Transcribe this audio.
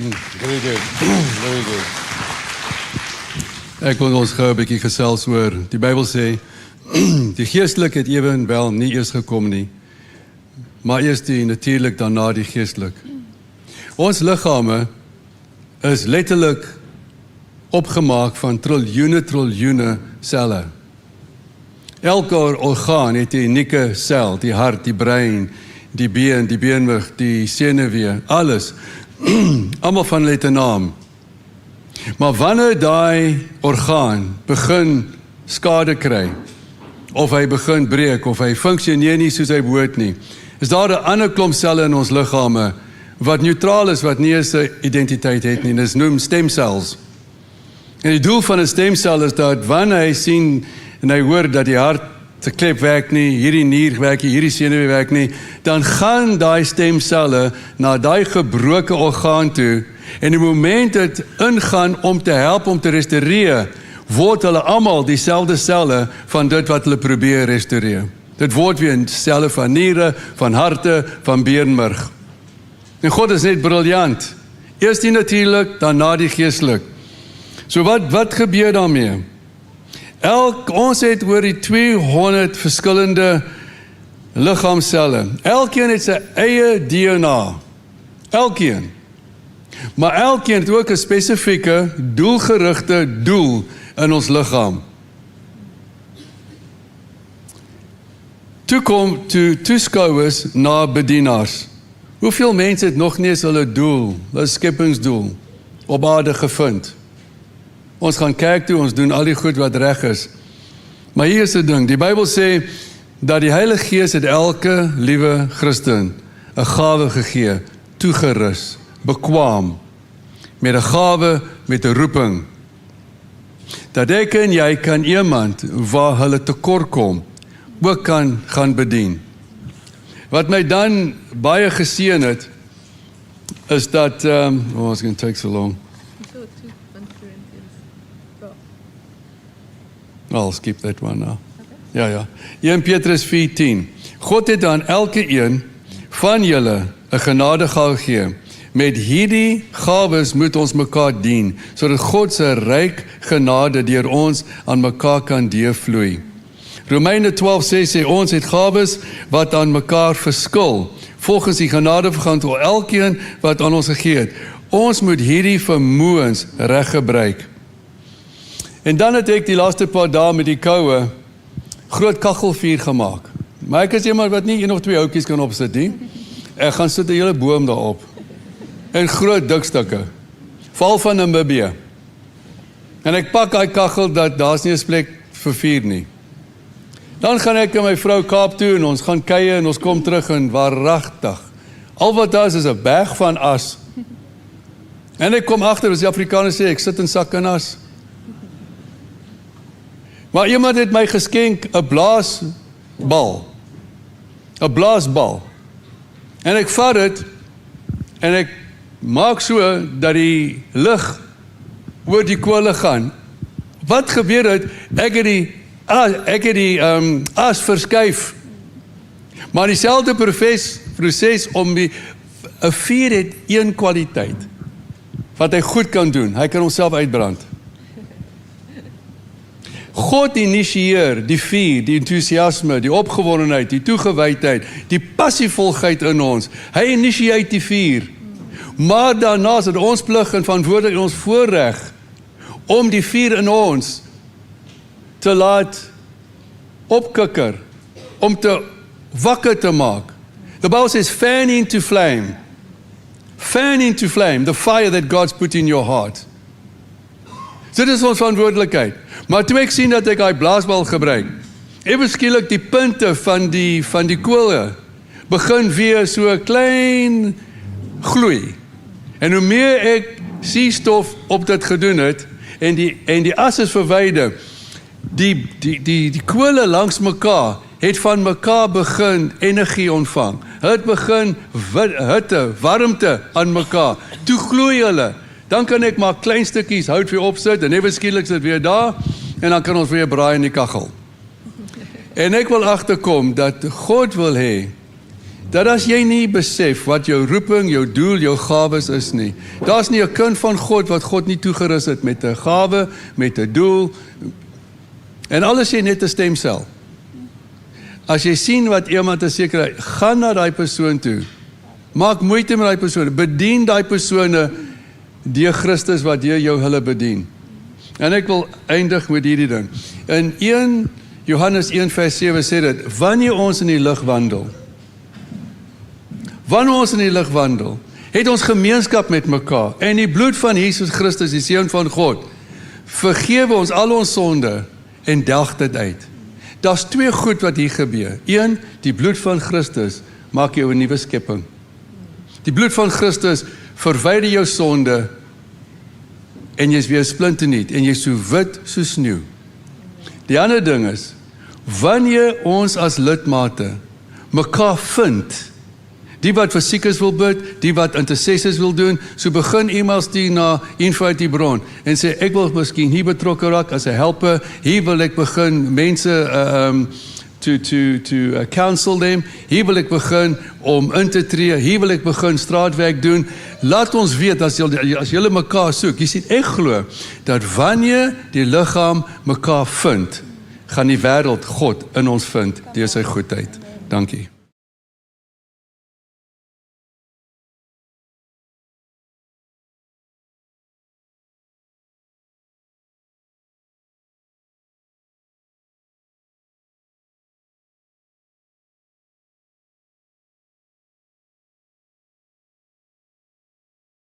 Very good. Very good. Ek wil ons gou 'n bietjie gesels oor. Die Bybel sê die geestelik het ewenwel nie eers gekom nie, maar eers die natuurlik, daarna die geestelik. Ons liggame is letterlik opgemaak van triljoene selle. Elke orgaan het 'n unieke sel, die hart, die brein, die been, die beenmerg, die senuwee, alles. Almal van hulle het 'n naam. Maar wanneer daai orgaan begin skade kry, of hy begin breek, of hy funksioneer nie soos hy behoort nie, is daar 'n ander klomp selle in ons liggame wat neutraal is, wat nie eens 'n identiteit het nie. Dit noem stemsels. En die doel van 'n stemsel is dat wanneer hy sien en hy hoor dat die hart se klep werk nie, hierdie nier werk nie, hierdie senuwee werk nie, dan gaan daai stemselle na daai gebroke orgaan toe, en die moment dit ingaan om te help om te restoreer, word hulle almal dieselfde selle van dit wat hulle probeer restoreer. Dit word weer selle van niere, van harte, van beenmerg. En God is net briljant. Eers die natuurlik, daarna die geestelik. So wat gebeur daarmee? Ons het oor die 200 verskillende liggaamselle. Elkeen het sy eie DNA. Elkeen. Maar elkeen het ook 'n spesifieke, doelgerigte doel in ons liggaam. Toeskouers na bedienaars. Hoeveel mense het nog nie eens hulle doel, hulle skepingsdoel, op aarde gevind? Ons gaan kerk toe, ons doen al die goed wat reg is. Maar hier is die ding, die Bybel sê, dat die Heilige Gees het elke liewe Christen 'n gawe gegee, toegerus, bekwaam, met 'n gawe, met 'n roeping. Dat ek en jy kan iemand waar hulle tekort kom, ook kan gaan bedien. Wat my dan baie geseën het, is dat, it's going to take so long. I'll skip that one now. Ja. 1 Petrus 4:10. God het aan elke een van julle 'n genadegawe gegee. Met hierdie gawes moet ons mekaar dien, sodat God se ryk genade deur ons aan mekaar kan deurvloei. Romeine 12:6 sê ons het gawes wat aan mekaar verskil, volgens die genadevergang tot elkeen wat aan ons gegee het. Ons moet hierdie vermoëns reg gebruik. En dan het ek die laaste paar dae met die koue groot kaggelvuur gemaak. Maar ek is iemand wat nie 1 of 2 houtjies kan opsit nie. Ek gaan sit 'n hele boom daarop. En groot dik stukke. Val van Namibië. En ek pak daai kaggel dat daar's nie 'n plek vir vuur nie. Dan gaan ek en my vrou Kaap toe en ons gaan kuier en ons kom terug en waaragtig. Al wat daar is 'n berg van as. En ek kom agter, as die Afrikaners sê, ek sit in sak en as. Maar iemand het my geskenk 'n blaasbal. 'n Blaasbal. En ek vat dit en ek maak so dat die lig oor die kole gaan. Wat gebeur het? Ek het die as verskuif. Maar dieselfde proses om 'n vuur het een kwaliteit wat hy goed kan doen. Hy kan homself uitbrand. God initieer die vuur, die entoesiasme, die opgewondenheid, die toegewydheid, die passievolheid in ons. Hy initieer die vuur. Maar daarna is dit ons plig en verantwoordelikheid en ons voorreg om die vuur in ons te laat opkikker, om te wakker te maak. The Bible says, fan into flame. Fan into flame, the fire that God's put in your heart. Dit is ons verantwoordelikheid. Maar toe ek sien dat ek daai blaasbal gebruik, ewe skielik die punte van die kole begin weer so klein gloei. En hoe meer ek suurstof op dit gedoen het en die as is verwyder, die kole langs mekaar het van mekaar begin energie ontvang. Het begin hitte, warmte aan mekaar. Toe gloei hulle. Dan kan ek maar klein stukkies hout weer opsit en ewe skielik is dit weer daar en dan kan ons weer braai in die kaggel. En ek wil agterkom dat God wil hê dat as jy nie besef wat jou roeping, jou doel, jou gawes is nie. Daar's nie 'n kind van God wat God nie toegerus het met 'n gawe, met 'n doel. En alles jy net 'n stemsel. As jy sien wat iemand 'n sekere, gaan na daai persoon toe. Maak moeite met daai persone, bedien daai persone deur Christus wat deur jou hulle bedien. En ek wil eindig met hierdie ding. In 1 Johannes 1 vers 7 sê dit, wanneer ons in die lig wandel, het ons gemeenskap met mekaar, en die bloed van Jesus Christus, die Seun van God, vergewe ons al ons sonde, en delg dit uit. Daar's twee goed wat hier gebeur. 1, die bloed van Christus maak jou 'n nuwe skepping. Die bloed van Christus verwyder jou sonde, en jy's weer splinternuut, en jy's so wit soos sneeu. Die ander ding is, wanneer ons as lidmate mekaar vind, die wat vir siekes wil bid, die wat intercessors wil doen, so begin e-mails stuur na info@die-bron en sê ek wil miskien hier betrokke raak as 'n helper, hier wil ek begin mense to counsel them, hier wil ek begin om in te tree, hier wil ek begin straatwerk doen. Laat ons weet as julle mekaar soek. Jy sien, ek glo dat wanneer die liggaam mekaar vind, gaan die wêreld God in ons vind deur sy goedheid. Dankie.